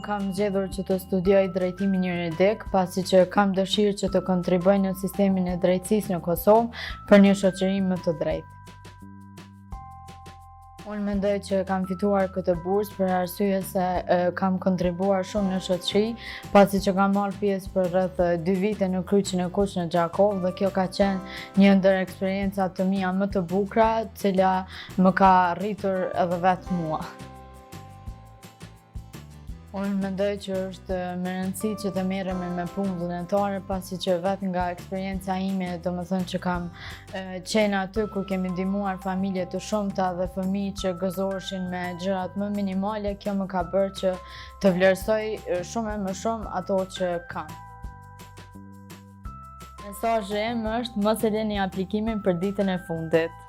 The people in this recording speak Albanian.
kam zgjedhur që të studioj drejtimin juridik, pasi që kam dëshirë që të kontribuoj në sistemin e drejtësisë në Kosovë për një shoqëri më të drejtë. Unë mendoj që kam fituar këtë bursë për arsye se kam kontribuar shumë në shoqëri, pasi që kam marrë pjesë për rreth 2 vite në kryqin e Kuq në Gjakov dhe kjo ka qenë një ndër eksperiencat të mia më të bukura, cila më ka rritur edhe vetë mua. Unë mendoj që është me rëndësi që të merremi me punë vullnetare, pasi që vetë nga eksperienca ime, domethënë që kam qenë aty kur kemi ndihmuar familje të shumta dhe fëmijë që gëzoheshin me gjërat më minimale, kjo më ka bërë që të vlerësoj shumë e më shumë ato që kam. Mesazhi im është mos e lëni aplikimin për ditën e fundit.